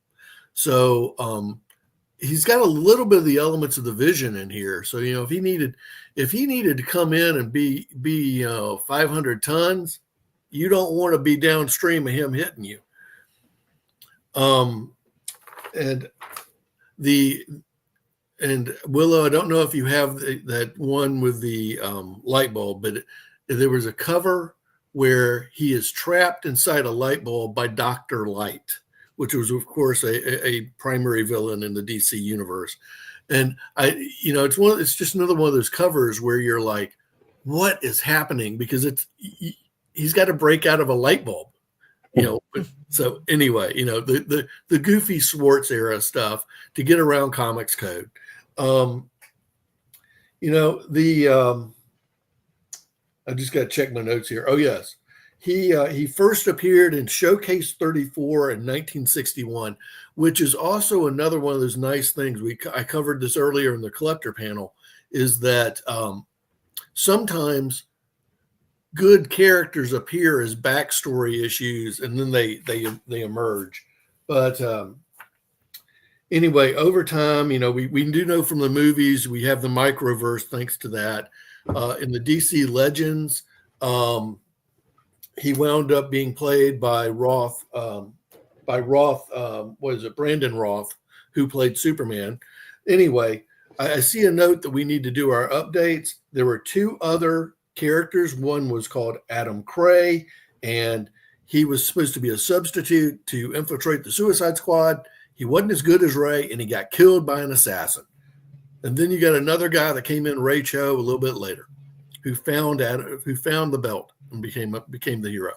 So he's got a little bit of the elements of the Vision in here. So if he needed to come in and be 500 tons, you don't want to be downstream of him hitting you. And Willow, I don't know if you have that one with the light bulb, but there was a cover where he is trapped inside a light bulb by Dr. Light, which was, of course, a primary villain in the DC universe. And it's just another one of those covers where you're like, what is happening? Because he's got to break out of a light bulb. So anyway, the goofy Schwartz era stuff to get around Comics Code. I just got to check my notes here. Oh yes, He first appeared in Showcase 34 in 1961, which is also another one of those nice things. I covered this earlier in the collector panel, is that sometimes good characters appear as backstory issues and then they emerge. But anyway, over time, we do know from the movies, we have the microverse thanks to that. In the DC Legends, he wound up being played by Brandon Roth, who played Superman. Anyway, I see a note that we need to do our updates. There were 2 other characters. One was called Adam Cray, and he was supposed to be a substitute to infiltrate the Suicide Squad. He wasn't as good as Ray, and he got killed by an assassin. And then you got another guy that came in, Ray Cho, a little bit later, who found the belt and became the hero.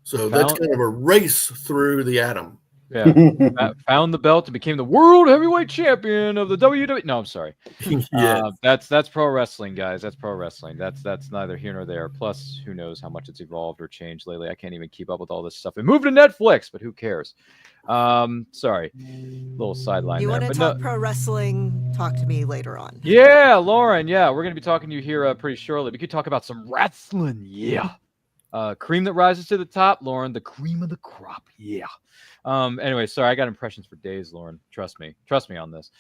So that's kind of a race through the Atom. Yeah, found the belt and became the world heavyweight champion of the WWE. No, I'm sorry. Yeah, that's pro wrestling, guys. That's pro wrestling. That's neither here nor there. Plus, who knows how much it's evolved or changed lately? I can't even keep up with all this stuff. It moved to Netflix, but who cares? Sorry, little sideline. You want to talk pro wrestling? Talk to me later on. Yeah, Lauren. Yeah, we're gonna be talking to you here pretty shortly. We could talk about some wrestling. Yeah. Cream that rises to the top, Lauren. The cream of the crop. Yeah. Anyway, sorry, I got impressions for days, Lauren. Trust me on this.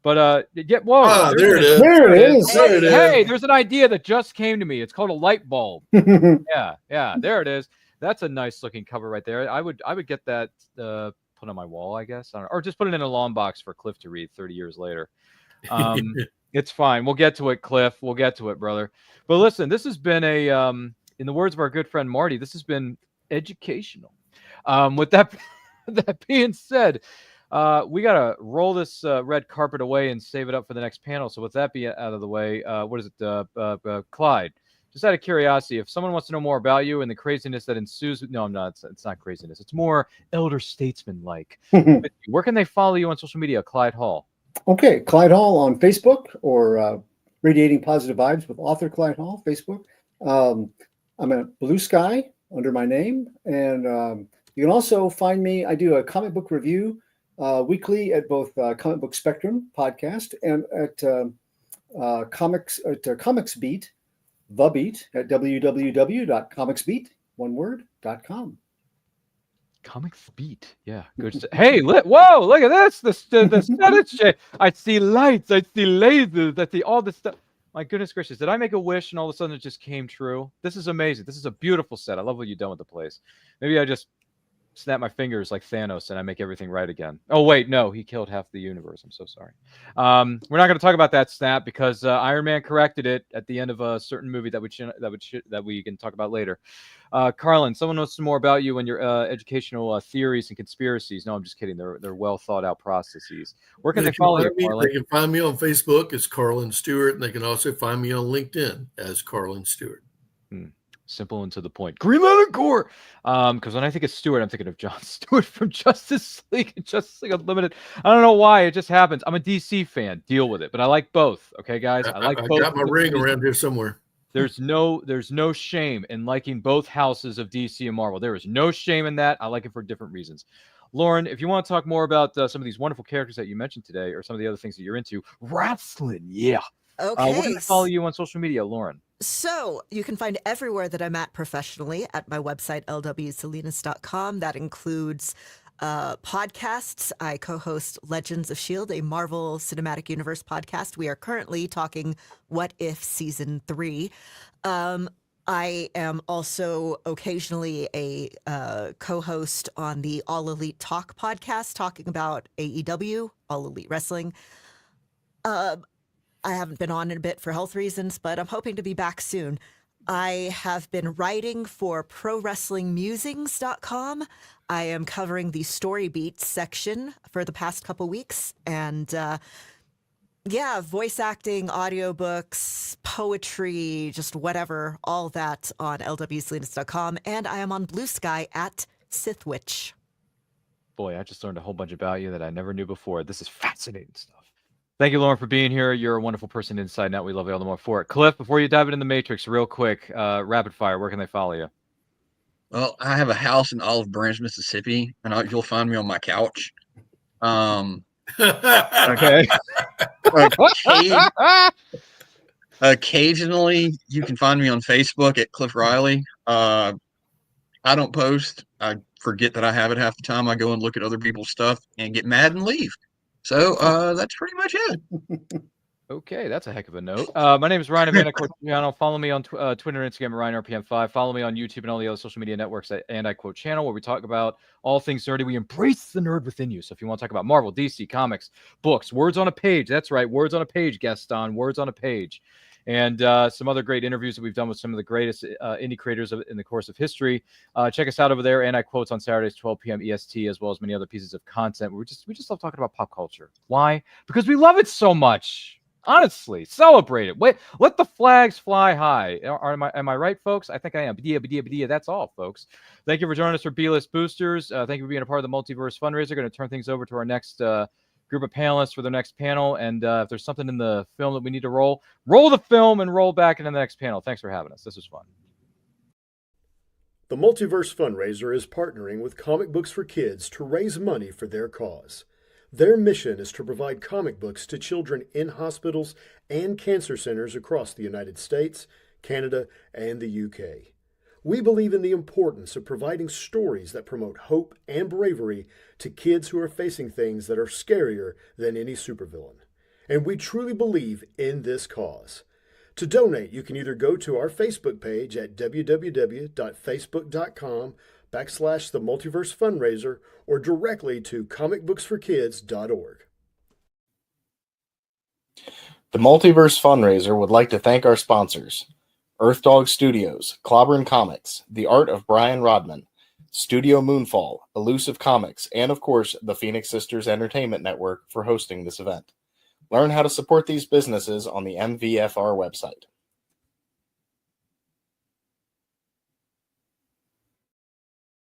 But yeah, whoa, there it is. There it is. Hey, there's an idea that just came to me. It's called a light bulb. Yeah, there it is. That's a nice looking cover right there. I would get that put on my wall, I guess, or just put it in a long box for Cliff to read 30 years later. It's fine. We'll get to it, Cliff. We'll get to it, brother. But listen, this has been a in the words of our good friend Marty, this has been educational. With that being said, we got to roll this red carpet away and save it up for the next panel. So with that be out of the way, what is it, Clyde? Just out of curiosity, if someone wants to know more about you and the craziness that ensues, no, I'm not. It's not craziness. It's more elder statesman-like. Where can they follow you on social media, Clyde Hall? Okay, Clyde Hall on Facebook, or Radiating Positive Vibes with author Clyde Hall, Facebook. I'm at Blue Sky under my name, and you can also find me. I do a comic book review weekly at both Comic Book Spectrum podcast and at Comics Beat, The Beat, at www.comicsbeat.com. Comics Beat, yeah, good. Hey, whoa, look at this! The status check. I see lights. I see lasers. I see all this stuff. My goodness gracious, did I make a wish and all of a sudden it just came true? This is amazing. This is a beautiful set. I love what you've done with the place. Maybe I just snap my fingers like Thanos and I make everything right again. Oh, wait, no, he killed half the universe. I'm so sorry. We're not going to talk about that snap because Iron Man corrected it at the end of a certain movie that we can talk about later. Carlin, someone knows some more about you and your educational theories and conspiracies. No, I'm just kidding. They're well thought out processes. Where can they follow you, Carlin? They can find me on Facebook as Carlin Stewart, and they can also find me on LinkedIn as Carlin Stewart. Simple and to the point. Green Lantern Corps. Because when I think of Stewart, I'm thinking of John Stewart from Justice League and Justice League Unlimited. I don't know why. It just happens. I'm a DC fan. Deal with it. But I like both. Okay, guys? I like both. I got my ring around here somewhere. There's no shame in liking both houses of DC and Marvel. There is no shame in that. I like it for different reasons. Lauren, if you want to talk more about some of these wonderful characters that you mentioned today or some of the other things that you're into, wrestling, yeah. Okay. Where can I follow you on social media, Lauren? So you can find everywhere that I'm at professionally at my website, lwsalinas.com. That includes podcasts. I co-host Legends of S.H.I.E.L.D., a Marvel Cinematic Universe podcast. We are currently talking What If Season 3. I am also occasionally a co-host on the All Elite Talk podcast, talking about AEW, All Elite Wrestling. I haven't been on in a bit for health reasons, but I'm hoping to be back soon. I have been writing for ProWrestlingMusings.com. I am covering the Story Beats section for the past couple weeks. And voice acting, audiobooks, poetry, just whatever, all that on lwsalinas.com. And I am on Blue Sky at Sithwitch. Boy, I just learned a whole bunch about you that I never knew before. This is fascinating stuff. Thank you, Lauren, for being here. You're a wonderful person inside and out. We love you all the more for it. Cliff, before you dive into the Matrix, real quick, rapid fire, where can they follow you? Well, I have a house in Olive Branch, Mississippi, and you'll find me on my couch. Okay. Occasionally, you can find me on Facebook at Cliff Riley. I don't post. I forget that I have it half the time. I go and look at other people's stuff and get mad and leave. So that's pretty much it. Okay, that's a heck of a note. My name is Ryan of And I Quote Channel. Follow me on Twitter and Instagram at RyanRPM5. Follow me on YouTube and all the other social media networks at And I Quote Channel, where we talk about all things nerdy. We embrace the nerd within you. So if you want to talk about Marvel, DC, comics, books, words on a page, that's right, words on a page, Gaston, words on a page. And some other great interviews that we've done with some of the greatest indie creators in the course of history. Check us out over there. And I Quotes on Saturdays, 12 p.m. EST, as well as many other pieces of content. We just love talking about pop culture. Why? Because we love it so much. Honestly, celebrate it. Wait, let the flags fly high. Am I right, folks? I think I am. Badia. That's all, folks. Thank you for joining us for B-List Boosters. Thank you for being a part of the Multiverse Fundraiser. Going to turn things over to our next group of panelists for the next panel. And if there's something in the film that we need to roll the film and roll back into the next panel. Thanks for having us. This was fun. The Multiverse Fundraiser is partnering with Comic Books for Kids to raise money for their cause. Their mission is to provide comic books to children in hospitals and cancer centers across the United States, Canada, and the UK. We believe in the importance of providing stories that promote hope and bravery to kids who are facing things that are scarier than any supervillain. And we truly believe in this cause. To donate, you can either go to our Facebook page at www.facebook.com/The Multiverse Fundraiser or directly to comicbooksforkids.org. The Multiverse Fundraiser would like to thank our sponsors: Earth Dog Studios, Clobbern Comics, The Art of Brian Rodman, Studio Moonfall, Elusive Comics, and of course, the Phoenix Sisters Entertainment Network for hosting this event. Learn how to support these businesses on the MVFR website.